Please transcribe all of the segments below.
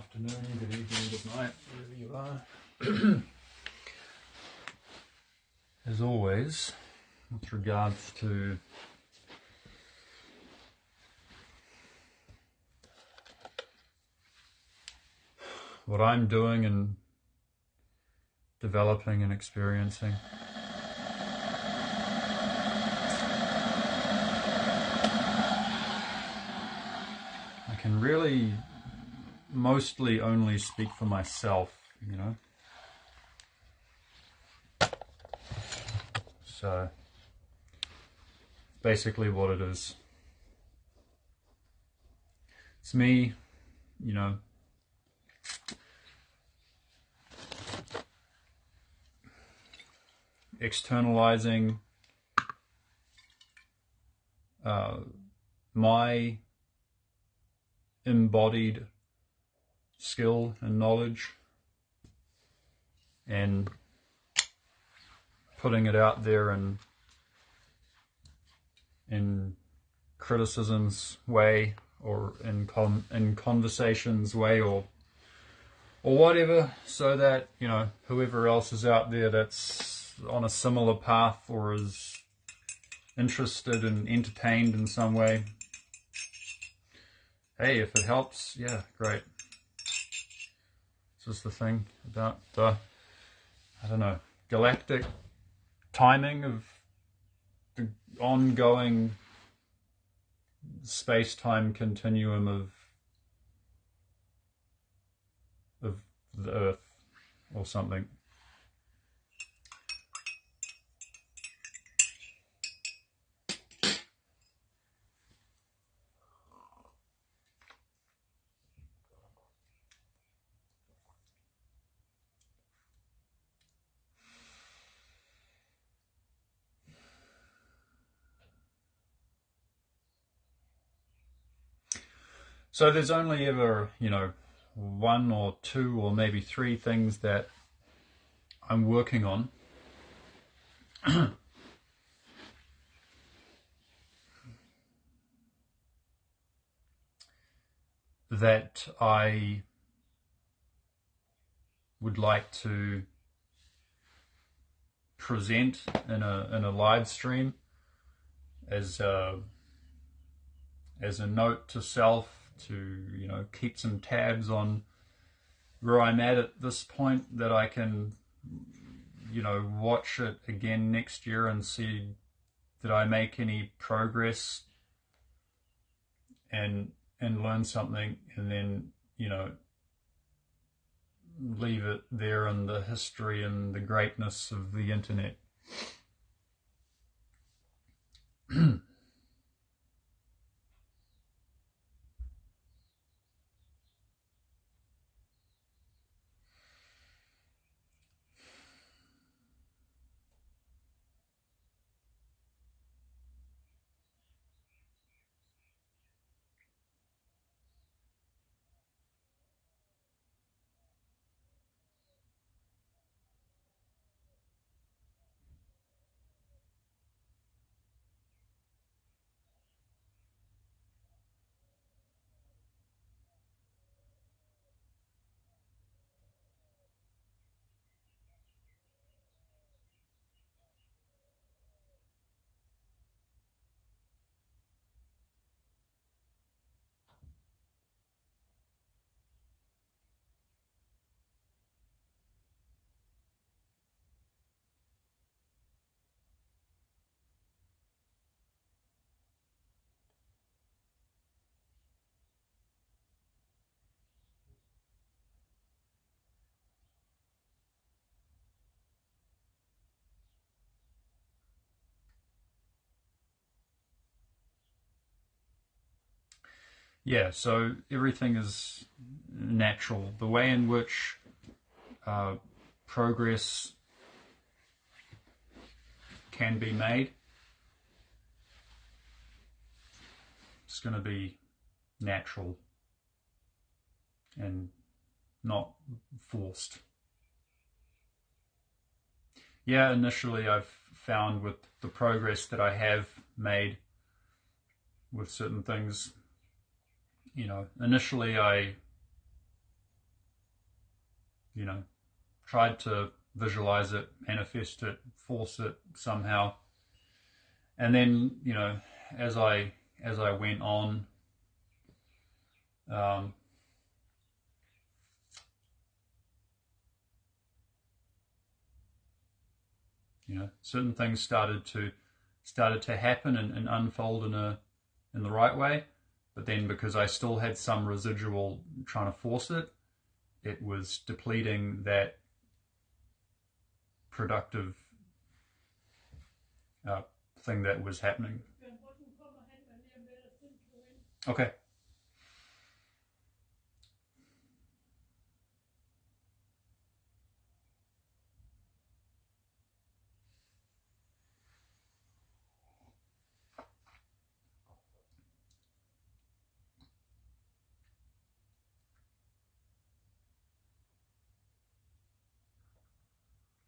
afternoon, good evening, good night, wherever you are. As always, with regards to what I'm doing and developing and experiencing, I can really mostly only speak for myself, you know. So, basically what it is. It's me, you know, externalizing my embodied skill and knowledge and putting it out there in criticism's way, or in conversations way, or whatever, so that, you know, whoever else is out there that's on a similar path or is interested and entertained in some way, hey, if it helps, yeah, great. This is the thing about the, I don't know, galactic timing of the ongoing space-time continuum of the Earth or something. So there's only ever, you know, one or two or maybe three things that I'm working on. That I would like to present in a live stream as a note to self, to, you know, keep some tabs on where I'm at this point, that I can, you know, watch it again next year and see did I make any progress and learn something, and then, you know, leave it there in the history and the greatness of the internet. Yeah, so everything is natural. The way in which progress can be made, it's going to be natural and not forced. Yeah, initially I've found with the progress that I have made with certain things, you know, initially I you know, tried to visualize it, manifest it, force it somehow. And then, you know, as I went on, you know, certain things started to happen and unfold in the right way. But then, because I still had some residual trying to force it, it was depleting that productive thing that was happening. Okay.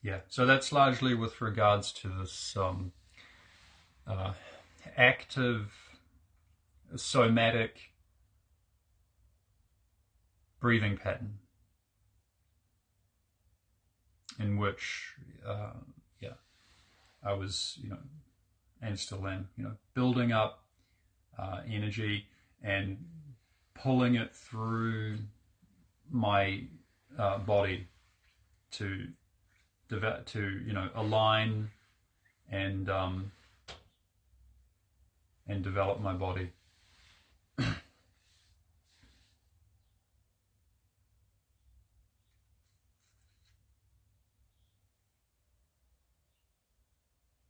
Yeah, so that's largely with regards to this active somatic breathing pattern in which, I was, you know, and still am, you know, building up energy and pulling it through my body to you know, align and develop my body.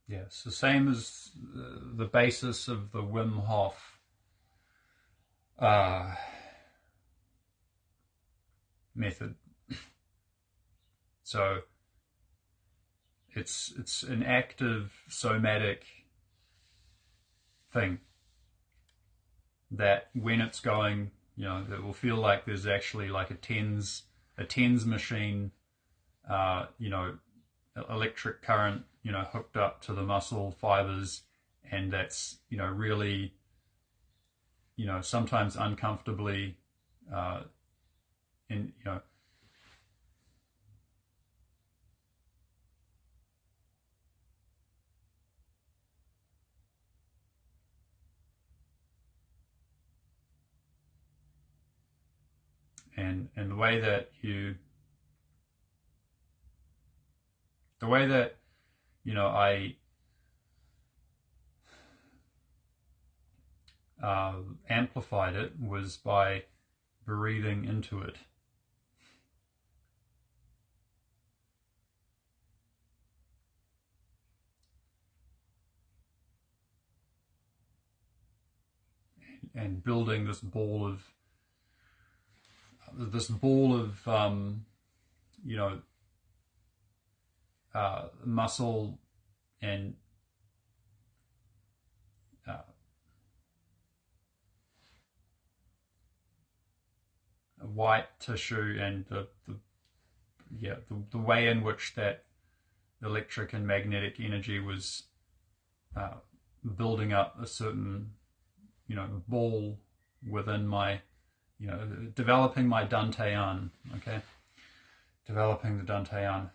Yes, the same as the basis of the Wim Hof method. So it's an active somatic thing that when it's going, you know, it will feel like there's actually like a tens machine, you know, electric current, you know, hooked up to the muscle fibers, and that's, you know, really, you know, sometimes uncomfortably, in, you know, and the way that you know, I amplified it was by breathing into it. And building this ball of you know, muscle and white tissue, and the way in which that electric and magnetic energy was building up a certain, you know, ball within my, you know, developing my Dantian. Okay, developing the Dantian.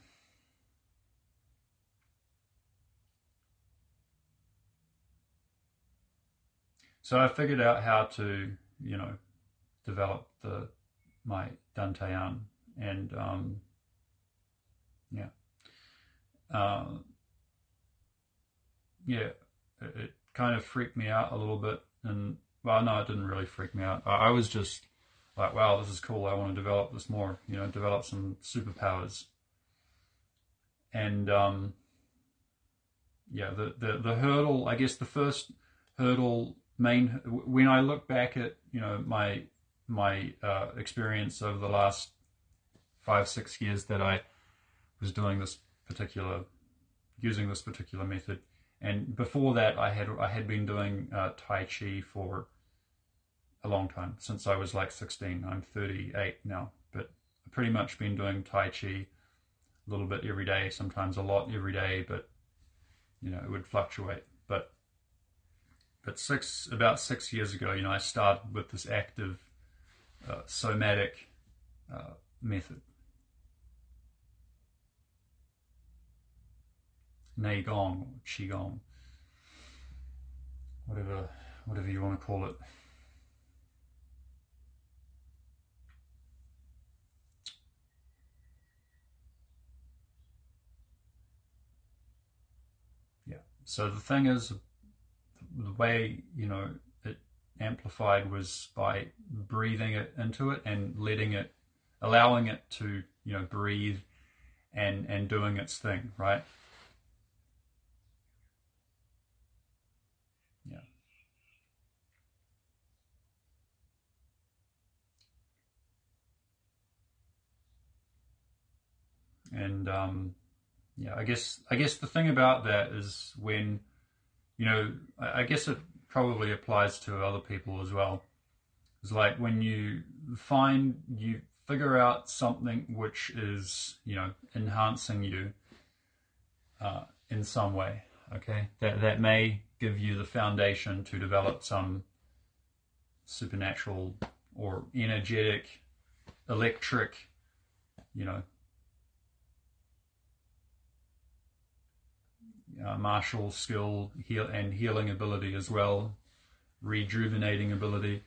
So I figured out how to, you know, develop my Dantian, and yeah, it kind of freaked me out a little bit, and well, no, it didn't really freak me out. I was just like, wow, this is cool. I want to develop this more, you know, develop some superpowers. And the hurdle, I guess the first hurdle, when I look back at, you know, my experience over the last 5-6 years that I was using this particular method, and before that I had been doing Tai Chi for a long time, since I was like 16. I'm 38 now, but I've pretty much been doing Tai Chi a little bit every day, sometimes a lot every day, but you know, it would fluctuate. But about 6 years ago, you know, I started with this active somatic method, Neigong, or Qigong, whatever you want to call it. Yeah. So the thing is, the way, it amplified was by breathing it into it and allowing it to, breathe and doing its thing, right? Yeah. And yeah, I guess the thing about that is when, I guess it probably applies to other people as well. It's like when you figure out something which is, enhancing you in some way, okay? That may give you the foundation to develop some supernatural or energetic, electric, martial skill and healing ability as well, rejuvenating ability,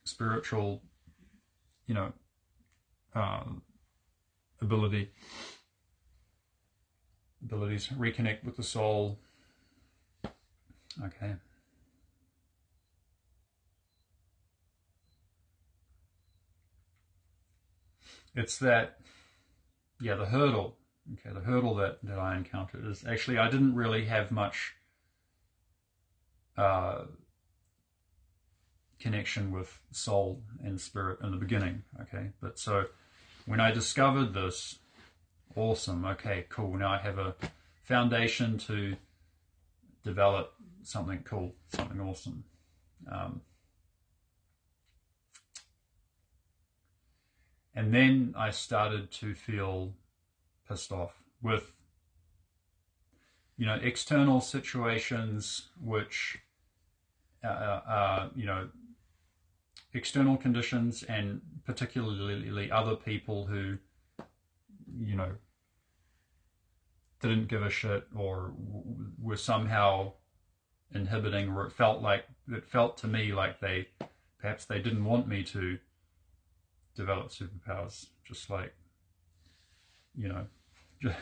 spiritual, uh, abilities, reconnect with the soul. Okay. It's that, yeah, the hurdle. Okay, the hurdle that I encountered is actually I didn't really have much connection with soul and spirit in the beginning. Okay, but so when I discovered this, awesome. Okay, cool. Now I have a foundation to develop something cool, something awesome. And then I started to feel pissed off with, external situations which, external conditions, and particularly other people who, didn't give a shit or were somehow inhibiting, or it felt to me like perhaps they didn't want me to develop superpowers, just like,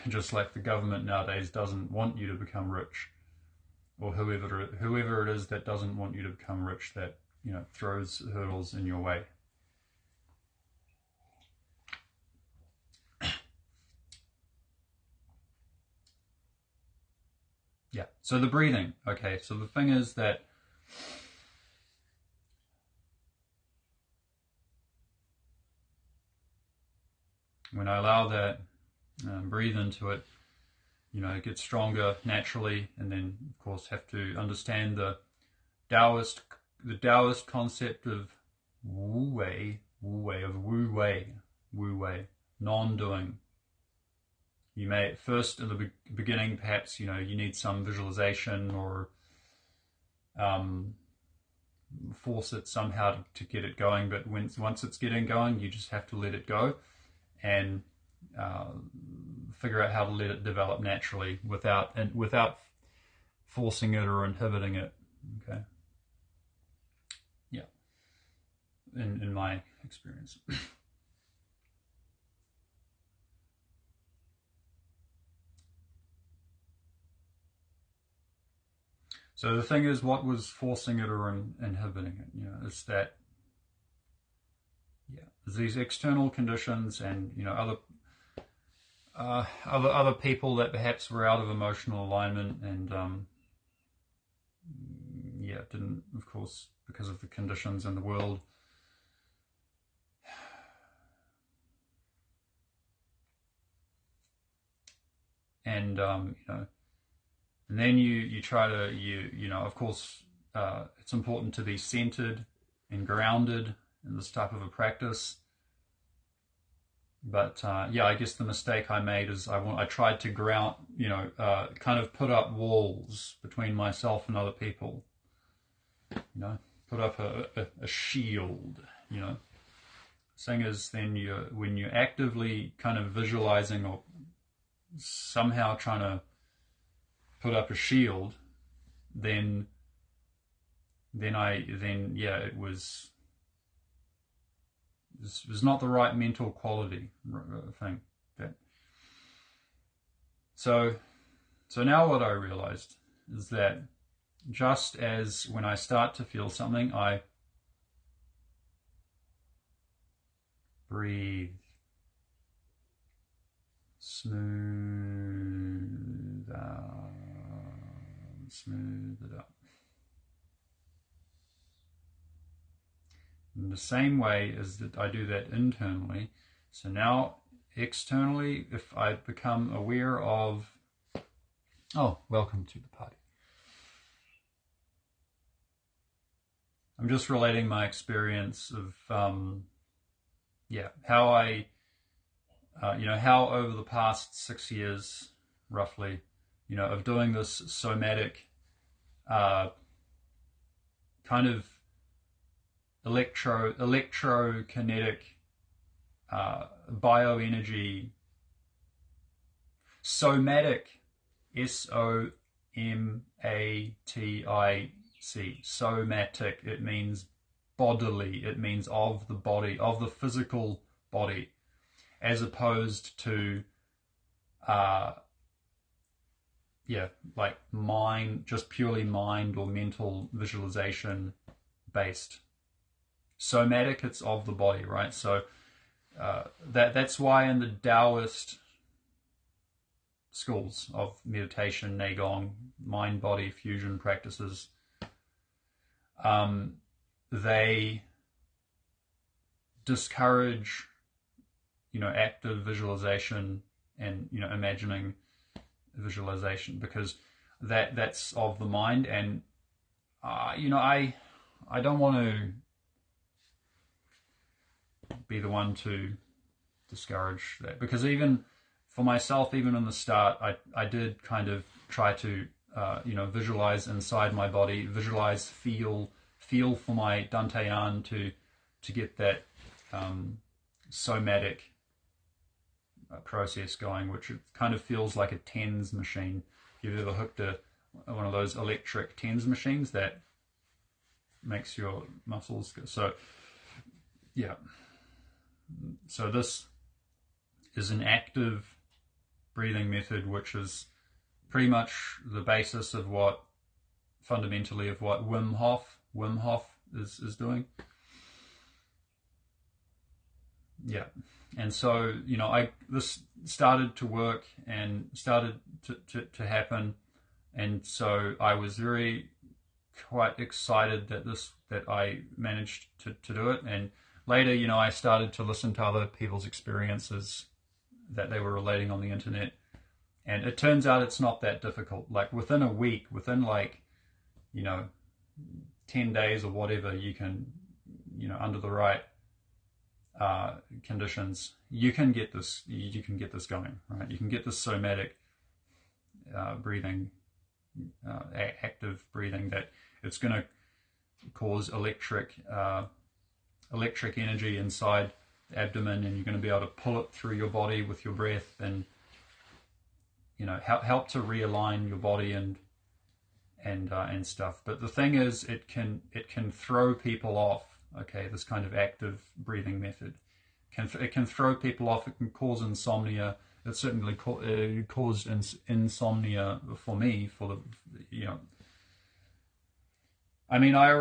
just like the government nowadays doesn't want you to become rich, or whoever it is that doesn't want you to become rich, that, throws hurdles in your way. Yeah. So the breathing. Okay. So the thing is that when I allow that, breathe into it, it gets stronger naturally, and then of course have to understand the Taoist concept of Wu Wei, non-doing. You may at first, in the beginning, perhaps, you need some visualization or force it somehow to get it going. But once it's getting going, you just have to let it go and figure out how to let it develop naturally without forcing it or inhibiting it. Okay. Yeah. In my experience. So the thing is, what was forcing it or inhibiting it? It's that, yeah, there's these external conditions, and other people that perhaps were out of emotional alignment, and yeah, didn't, of course, because of the conditions in the world. And and then you try to of course, it's important to be centered and grounded in this type of a practice. But yeah, I guess the mistake I made is I tried to ground, kind of put up walls between myself and other people. Put up a shield, thing is, then when you're actively kind of visualizing or somehow trying to put up a shield, then it was not the right mental quality thing. So now what I realized is that just as when I start to feel something, I breathe, smooth out, smooth it up. In the same way as that I do that internally, so now externally, if I become aware of, oh, welcome to the party. I'm just relating my experience of, how I, how over the past 6 years, roughly, of doing this somatic, kind of electrokinetic, bioenergy, somatic, SOMATIC, somatic. It means bodily. It means of the body, of the physical body, as opposed to, like mind, just purely mind or mental visualization based. Somatic, it's of the body, right? So that's why in the Taoist schools of meditation, Neigong, mind-body fusion practices, they discourage, active visualization and, imagining visualization, because that's of the mind. And, I don't want to be the one to discourage that, because even for myself, even in the start, I did kind of try to visualize inside my body, visualize, feel for my Dantian to get that somatic process going, which it kind of feels like a TENS machine. If you've ever hooked one of those electric TENS machines that makes your muscles go. So this is an active breathing method, which is pretty much the basis of fundamentally of what Wim Hof is doing. Yeah. And so, this started to work and started to happen. And so I was quite excited that I managed to do it. And later, I started to listen to other people's experiences that they were relating on the internet. And it turns out it's not that difficult. Like within a week, within 10 days or whatever, you can, under the right conditions, you can get this going, right? You can get this somatic breathing, active breathing, that it's going to cause electric energy inside the abdomen, and you're going to be able to pull it through your body with your breath, and help to realign your body and stuff. But the thing is, it can throw people off. Okay, this kind of active breathing method it can throw people off. It can cause insomnia. It certainly caused insomnia for me. I mean, I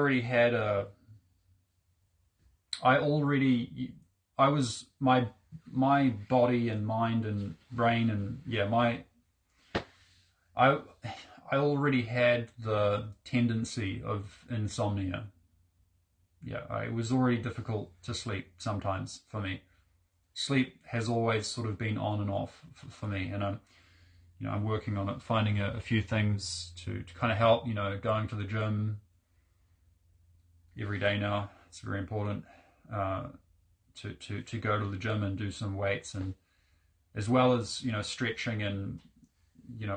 was my body and mind and brain and I already had the tendency of insomnia. It was already difficult to sleep sometimes for me. Sleep has always sort of been on and off for me, and I'm working on it, finding a few things to kind of help. Going to the gym every day now. It's very important to go to the gym and do some weights, and as well as stretching and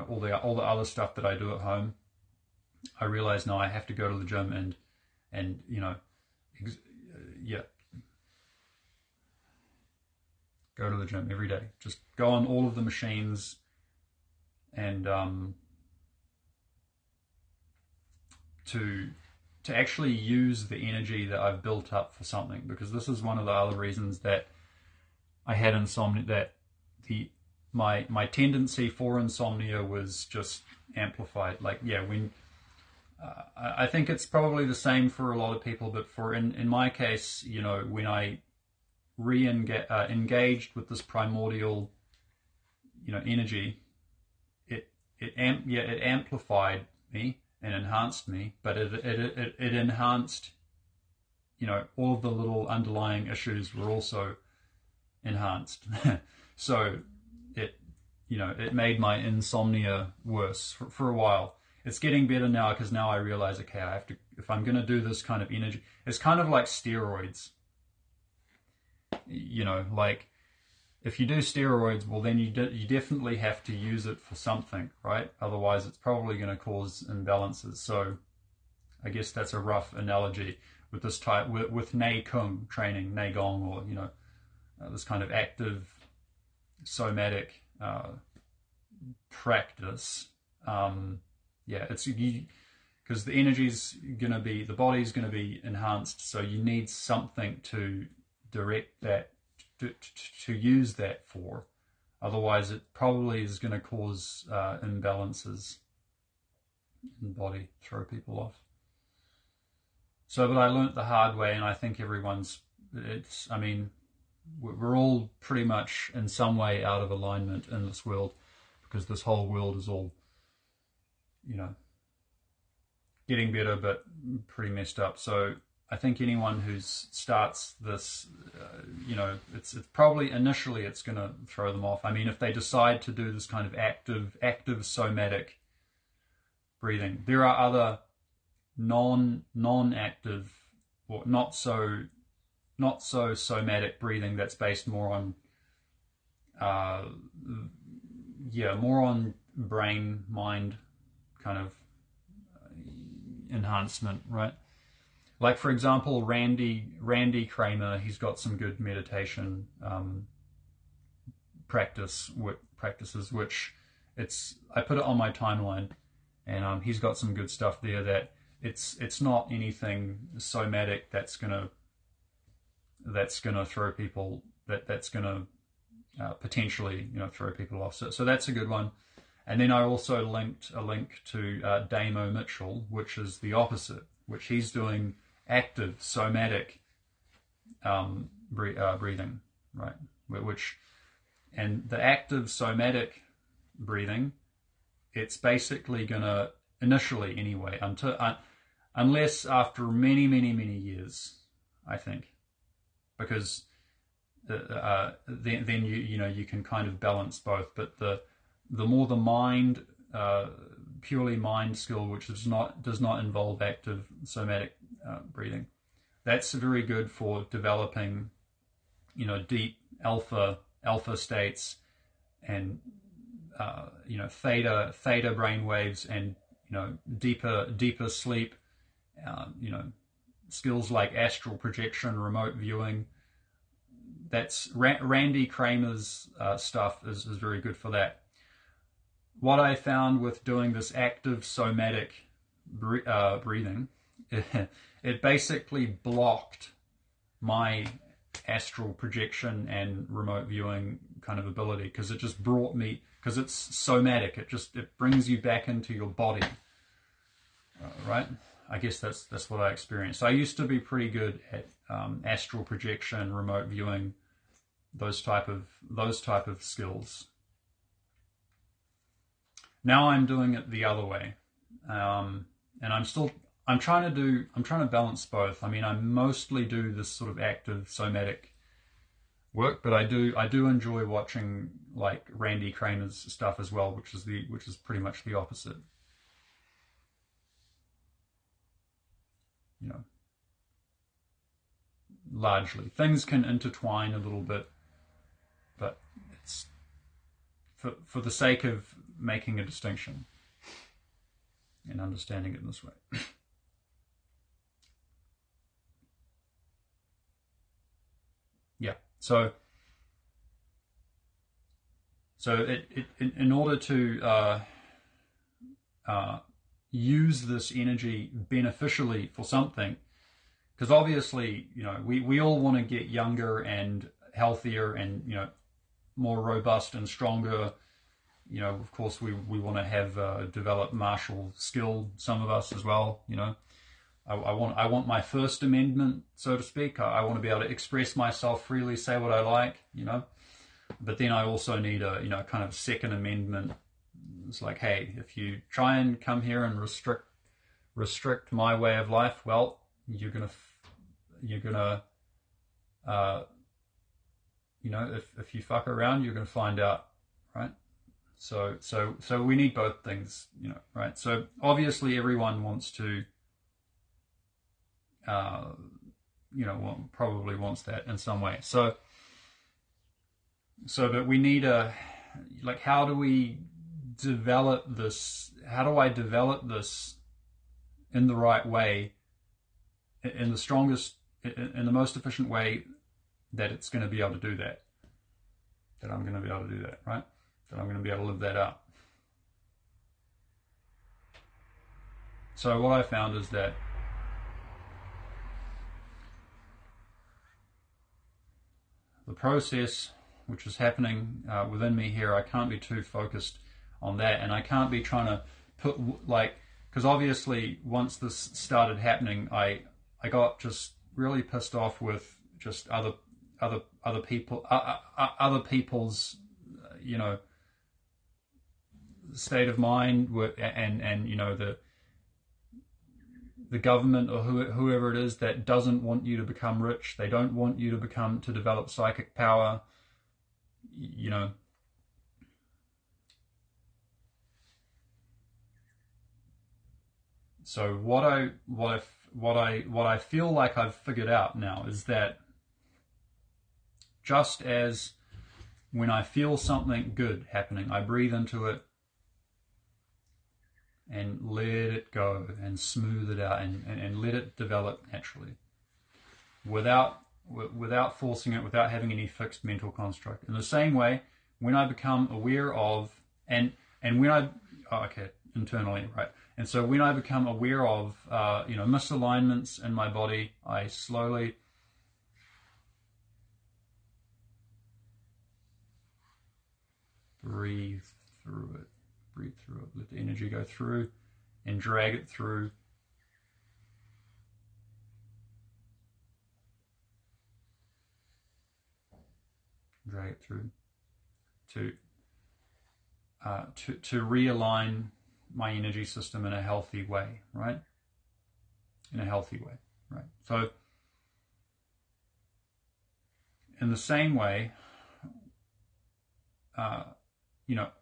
all the other stuff that I do at home. I realize now I have to go to the gym and Go to the gym every day. Just go on all of the machines and to actually use the energy that I've built up for something, because this is one of the other reasons that I had insomnia, that my tendency for insomnia was just amplified. Like, yeah, when I think it's probably the same for a lot of people, but in my case, you know, when I engaged with this primordial, you know, energy, it amplified me and enhanced me, but it enhanced, you know, all of the little underlying issues were also enhanced. So it made my insomnia worse for a while. It's getting better now, because now I realize, okay, I have to, if I'm going to do this kind of energy, it's kind of like steroids. You know, like if you do steroids, well, then you definitely have to use it for something, right? Otherwise, it's probably going to cause imbalances. So I guess that's a rough analogy with this type, with Nei Kung training, Nei Gong, or, you know, this kind of active somatic practice. It's because the energy's going to be, the body's going to be enhanced, so you need something to direct that, to use that for. Otherwise, it probably is going to cause imbalances in the body, throw people off. So, but I learnt the hard way, and I think I mean, we're all pretty much in some way out of alignment in this world, because this whole world is all, you know, getting better but pretty messed up. So I think anyone who starts this, you know, it's probably initially it's going to throw them off. I mean, if they decide to do this kind of active somatic breathing, there are other non-active, or not so somatic breathing that's based more on more on brain mind kind of enhancement, right? Like, for example, Randy Kramer, he's got some good meditation practices, which I put it on my timeline, and he's got some good stuff there. That it's not anything somatic that's gonna throw people, that's gonna potentially, you know, throw people off. So that's a good one. And then I also linked a link to Damo Mitchell, which is the opposite, which he's doing active somatic breathing, right? And the active somatic breathing, it's basically gonna, initially anyway, unless after many years, I think, because then you can kind of balance both. But the more the mind, purely mind skill, which does not involve active somatic breathing, that's very good for developing, you know, deep alpha states, and you know, theta brain waves, and, you know, deeper sleep. You know, skills like astral projection, remote viewing. That's Randy Kramer's stuff is very good for that. What I found with doing this active somatic breathing, it basically blocked my astral projection and remote viewing kind of ability, because it just brought me, because it's somatic, it brings you back into your body, right? I guess that's what I experienced. I used to be pretty good at astral projection, remote viewing, those type of skills. Now I'm doing it the other way, and I'm trying to balance both. I mean, I mostly do this sort of active somatic work, but I do enjoy watching like Randy Kramer's stuff as well, which is pretty much the opposite. You know, largely things can intertwine a little bit, but it's for the sake of making a distinction and understanding it in this way. Yeah, so So in order to use this energy beneficially for something, because obviously, we all want to get younger and healthier and, more robust and stronger. Of course, we want to have developed martial skill, some of us as well. I want my First Amendment, so to speak. I want to be able to express myself freely, say what I like, But then I also need a, kind of Second Amendment. It's like, hey, if you try and come here and restrict my way of life, well, you're gonna, if you fuck around, you're gonna find out, right? So we need both things, right? So obviously everyone wants to, probably wants that in some way. So that we need how do we develop this? How do I develop this in the right way, in the strongest, in the most efficient way that it's going to be able to do that? That I'm going to be able to do that, right? That I'm going to be able to live that out. So what I found is that the process which is happening within me here, I can't be too focused on that, and I can't be trying to put because obviously once this started happening, I got just really pissed off with just other people, other people's state of mind, and the government or whoever it is that doesn't want you to become rich. They don't want you to develop psychic power. So what I feel like I've figured out now is that just as when I feel something good happening, I breathe into it and let it go and smooth it out and let it develop naturally without forcing it, without having any fixed mental construct. In the same way, when I become aware of internally, right? And so when I become aware of misalignments in my body, I slowly breathe through it. Let the energy go through and drag it through. Drag it through to realign my energy system in a healthy way, right? In a healthy way, right? So in the same way,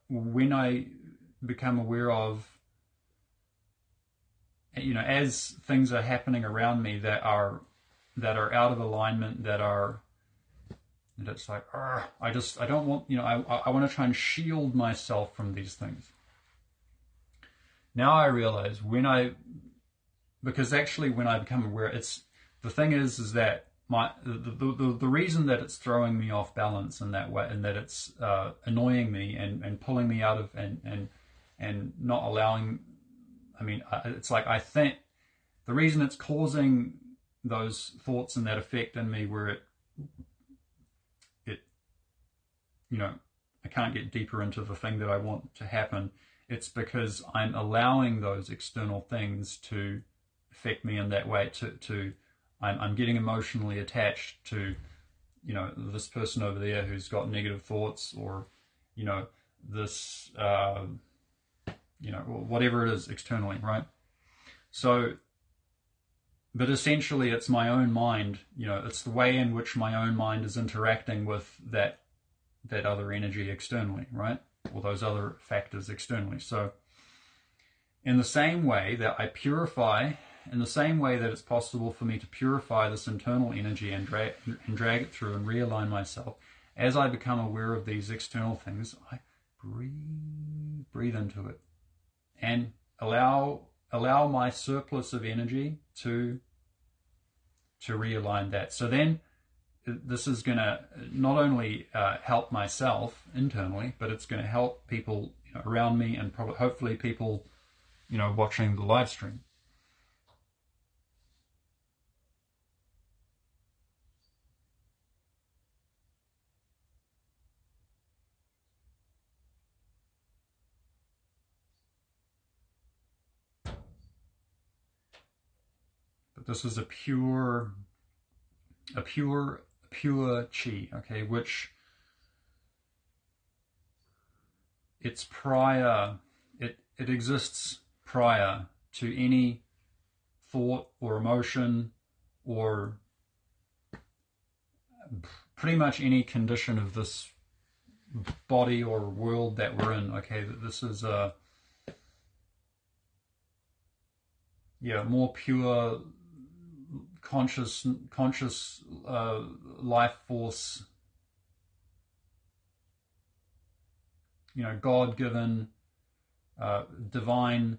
when I become aware of, as things are happening around me that are out of alignment, and it's like, I don't want, I want to try and shield myself from these things. Now I realize because actually when I become aware, the thing is that the reason that it's throwing me off balance in that way, and that it's annoying me and pulling me out of and not allowing, it's like I think the reason it's causing those thoughts and that effect in me where I can't get deeper into the thing that I want to happen, it's because I'm allowing those external things to affect me in that way. I'm getting emotionally attached to, this person over there who's got negative thoughts, or, this, whatever it is externally, right? So, but essentially it's my own mind, it's the way in which my own mind is interacting with that other energy externally, right? Or those other factors externally. So in the same way that I purify, in the same way that it's possible for me to purify this internal energy and drag it through and realign myself, as I become aware of these external things, I breathe into it and allow my surplus of energy to realign that. So then this is going to not only help myself internally, but it's going to help people around me, and probably hopefully people watching the live stream. But this is a pure chi, okay, which it's prior, it exists prior to any thought or emotion or pretty much any condition of this body or world that we're in. Okay, this is a more pure conscious life force, God-given, divine.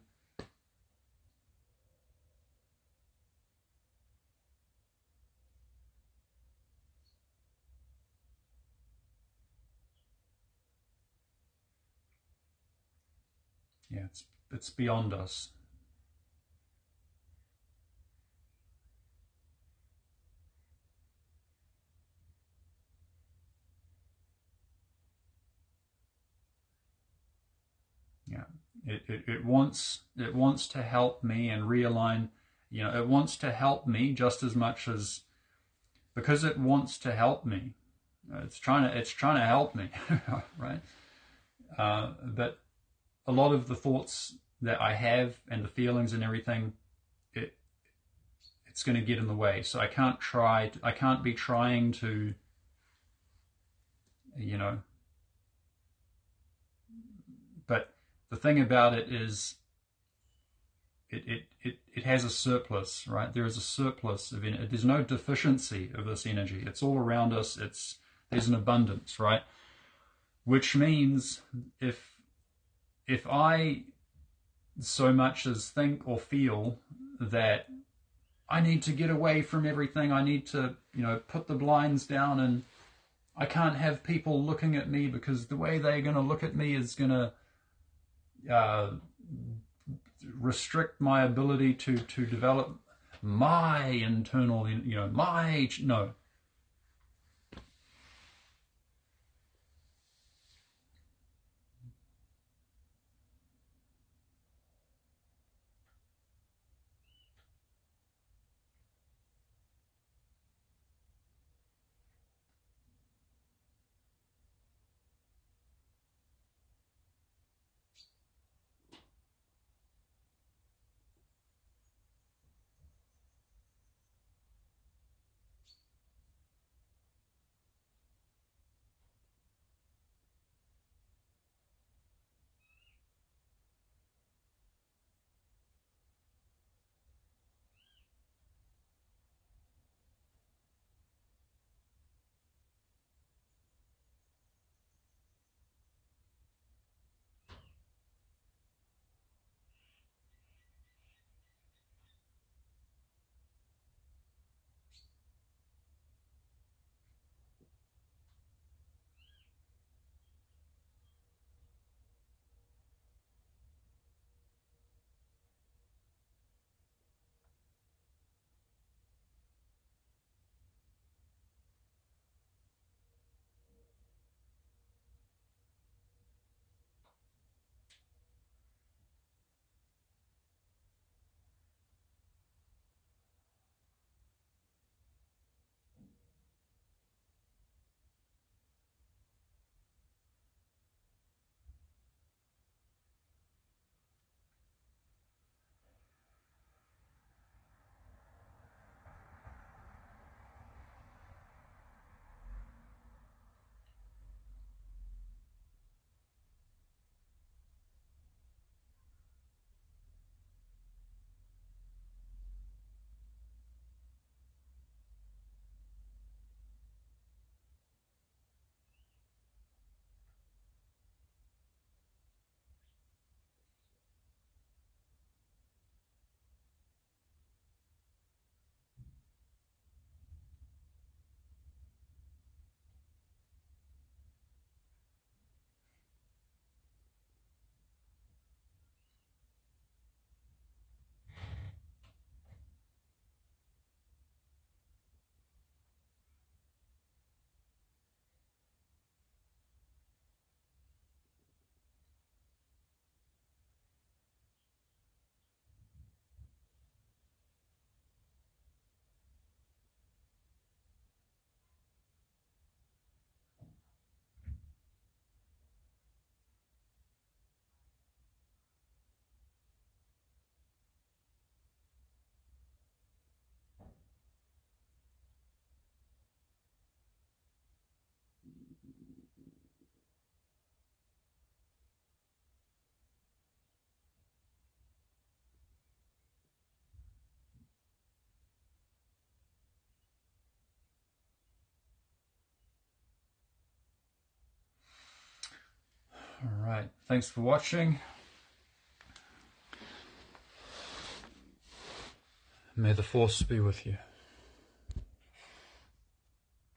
Yeah, it's beyond us. Yeah, it wants to help me and realign. It wants to help me just as much as, because it wants to help me. It's trying to help me, right? But a lot of the thoughts that I have and the feelings and everything, it's going to get in the way. So I can't be trying to, but the thing about it is it has a surplus, right? There is a surplus of it. There's no deficiency of this energy. It's all around us. There's an abundance, right? Which means if I so much as think or feel that I need to get away from everything, I need to, put the blinds down, and I can't have people looking at me because the way they're going to look at me is going to restrict my ability to develop my internal, no. Alright, thanks for watching. May the force be with you.